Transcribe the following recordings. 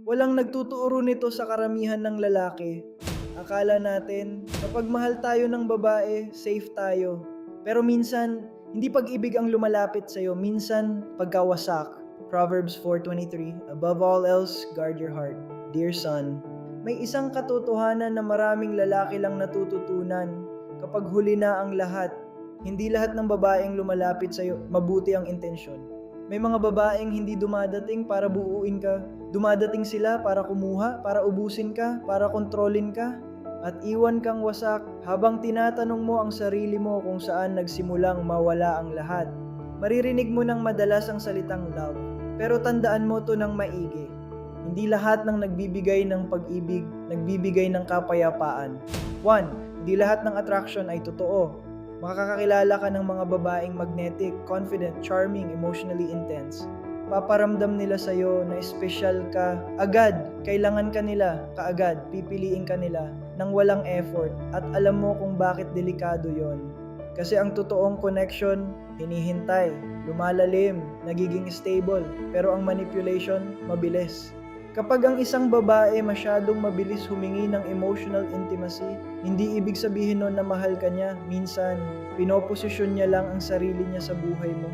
Walang nagtuturo nito sa karamihan ng lalaki. Akala natin, kapag mahal tayo ng babae, safe tayo. Pero minsan, hindi pag-ibig ang lumalapit sa'yo, minsan pagkawasak. Proverbs 4:23, above all else, guard your heart. Dear son, may isang katotohanan na maraming lalaki lang natututunan kapag huli na ang lahat. Hindi lahat ng babaeng lumalapit sa'yo, mabuti ang intensyon. May mga babaeng hindi dumadating para buuin ka. Dumadating sila para kumuha, para ubusin ka, para kontrolin ka, at iwan kang wasak habang tinatanong mo ang sarili mo kung saan nagsimulang mawala ang lahat. Maririnig mo ng madalas ang salitang love, pero tandaan mo to ng maigi. Hindi lahat ng nagbibigay ng pag-ibig, nagbibigay ng kapayapaan. 1. Hindi lahat ng attraction ay totoo. Makakakilala ka ng mga babaeng magnetic, confident, charming, emotionally intense. Paparamdam nila sa'yo na espesyal ka agad. Kailangan ka nila kaagad. Pipiliin ka nila nang walang effort. At alam mo kung bakit delikado yon. Kasi ang totoong connection, hinihintay, lumalalim, nagiging stable. Pero ang manipulation, mabilis. Kapag ang isang babae masyadong mabilis humingi ng emotional intimacy, hindi ibig sabihin nun na mahal ka niya. Minsan, pinoposisyon niya lang ang sarili niya sa buhay mo.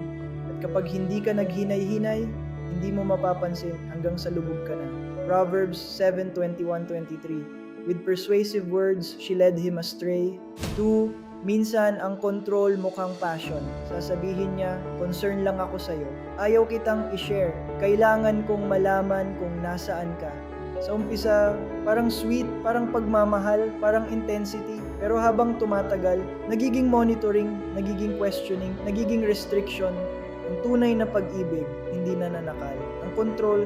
At kapag hindi ka naghinay-hinay, hindi mo mapapansin hanggang sa lubog ka na. Proverbs 7:21-23. With persuasive words, she led him astray. 2. Minsan ang control mukhang passion. Sasabihin niya, concern lang ako sa'yo. Ayaw kitang i-share. Kailangan kong malaman kung nasaan ka. Sa umpisa, parang sweet, parang pagmamahal, parang intensity. Pero habang tumatagal, nagiging monitoring, nagiging questioning, nagiging restriction. Ang tunay na pag-ibig, hindi nananakal. Ang control,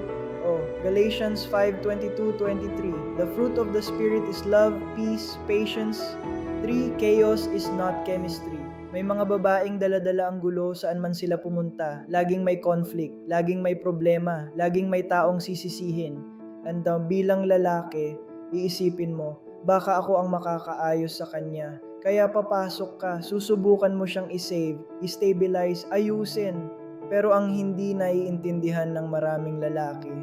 Galatians 5:22-23. The fruit of the Spirit is love, peace, patience. 3. Chaos is not chemistry. May mga babaeng dala-dala ang gulo saan man sila pumunta. Laging may conflict, laging may problema, laging may taong sisisihin. And bilang lalaki, iisipin mo, baka ako ang makakaayos sa kanya. Kaya papasok ka, susubukan mo siyang i-save, i-stabilize, ayusin. Pero ang hindi naiintindihan ng maraming lalaki,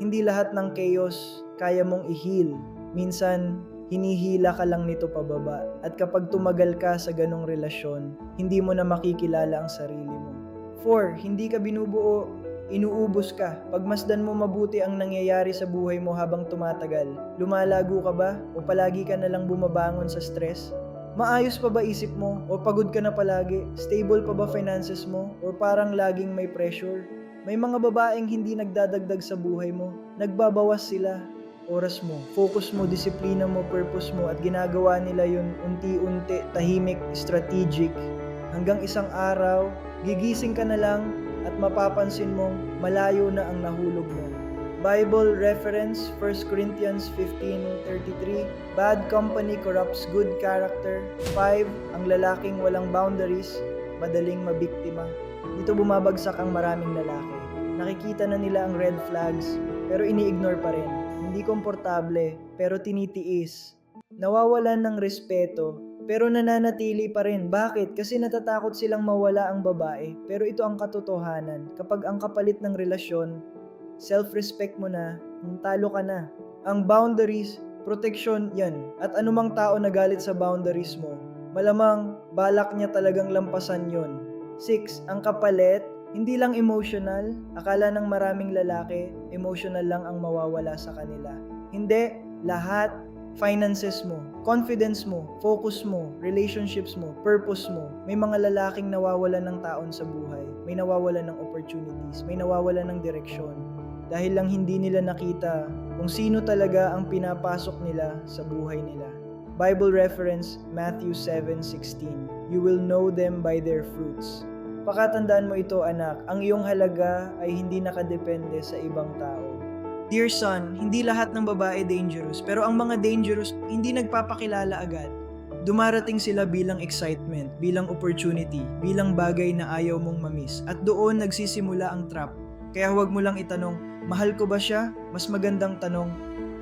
hindi lahat ng chaos kaya mong i-heal. Minsan, hinihila ka lang nito pababa. At kapag tumagal ka sa ganong relasyon, hindi mo na makikilala ang sarili mo. 4. Hindi ka binubuo, inuubos ka. Pagmasdan mo mabuti ang nangyayari sa buhay mo habang tumatagal. Lumalago ka ba? O palagi ka na lang bumabangon sa stress? Maayos pa ba isip mo? O pagod ka na palagi? Stable pa ba finances mo? O parang laging may pressure? May mga babaeng hindi nagdadagdag sa buhay mo. Nagbabawas sila. Oras mo, focus mo, disiplina mo, purpose mo, at ginagawa nila yun unti-unti, tahimik, strategic. Hanggang isang araw, gigising ka na lang at mapapansin mong malayo na ang nahulog mo. Bible reference, 1 Corinthians 15:33. Bad company corrupts good character. 5. Ang lalaking walang boundaries, madaling mabiktima. Dito bumabagsak ang maraming lalaki. Nakikita na nila ang red flags, pero ini-ignore pa rin. Hindi komportable, pero tinitiis. Nawawalan ng respeto, pero nananatili pa rin. Bakit? Kasi natatakot silang mawala ang babae. Pero ito ang katotohanan. Kapag ang kapalit ng relasyon, self-respect mo na, talo ka na. Ang boundaries, protection yan. At anumang tao na galit sa boundaries mo, malamang balak niya talagang lampasan yon. 6. Ang kapalit, hindi lang emotional. Akala ng maraming lalaki, emotional lang ang mawawala sa kanila. Hindi, lahat. Finances mo, confidence mo, focus mo, relationships mo, purpose mo. May mga lalaking nawawalan ng taon sa buhay. May nawawalan ng opportunities. May nawawalan ng direksyon. Dahil lang hindi nila nakita kung sino talaga ang pinapasok nila sa buhay nila. Bible reference, Matthew 7:16. You will know them by their fruits. Pakatandaan mo ito, anak, ang iyong halaga ay hindi nakadepende sa ibang tao. Dear son, hindi lahat ng babae dangerous, pero ang mga dangerous hindi nagpapakilala agad. Dumarating sila bilang excitement, bilang opportunity, bilang bagay na ayaw mong mamiss. At doon nagsisimula ang trap. Kaya huwag mo lang itanong, mahal ko ba siya? Mas magandang tanong,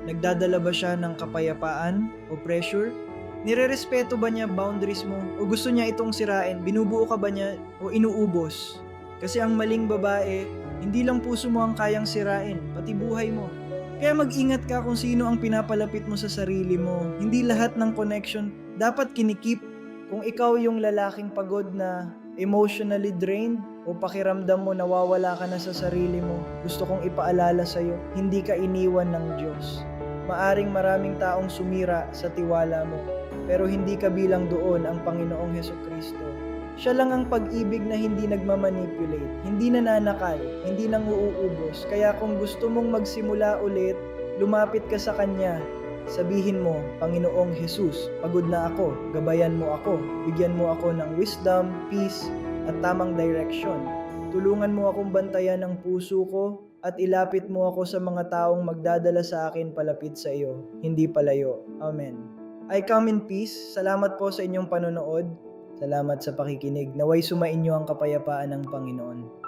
nagdadala ba siya ng kapayapaan o pressure? Nirerespeto ba niya boundaries mo? O gusto niya itong sirain? Binubuo ka ba niya o inuubos? Kasi ang maling babae, hindi lang puso mo ang kayang sirain, pati buhay mo. Kaya mag-ingat ka kung sino ang pinapalapit mo sa sarili mo. Hindi lahat ng connection dapat kinikip. Kung ikaw yung lalaking pagod na emotionally drained o pakiramdam mo nawawala ka na sa sarili mo, gusto kong ipaalala sa'yo, hindi ka iniwan ng Diyos. Maaring maraming taong sumira sa tiwala mo, pero hindi kabilang doon ang Panginoong Hesukristo. Siya lang ang pag-ibig na hindi nagmamanipulate, hindi nananakal, hindi nanguubos. Kaya kung gusto mong magsimula ulit, lumapit ka sa Kanya. Sabihin mo, Panginoong Jesus, pagod na ako, gabayan mo ako, bigyan mo ako ng wisdom, peace, at tamang direction. Tulungan mo akong bantayan ang puso ko at ilapit mo ako sa mga taong magdadala sa akin palapit sa iyo, hindi palayo. Amen. I come in peace. Salamat po sa inyong panonood. Salamat sa pakikinig. Naway sumainyo ang kapayapaan ng Panginoon.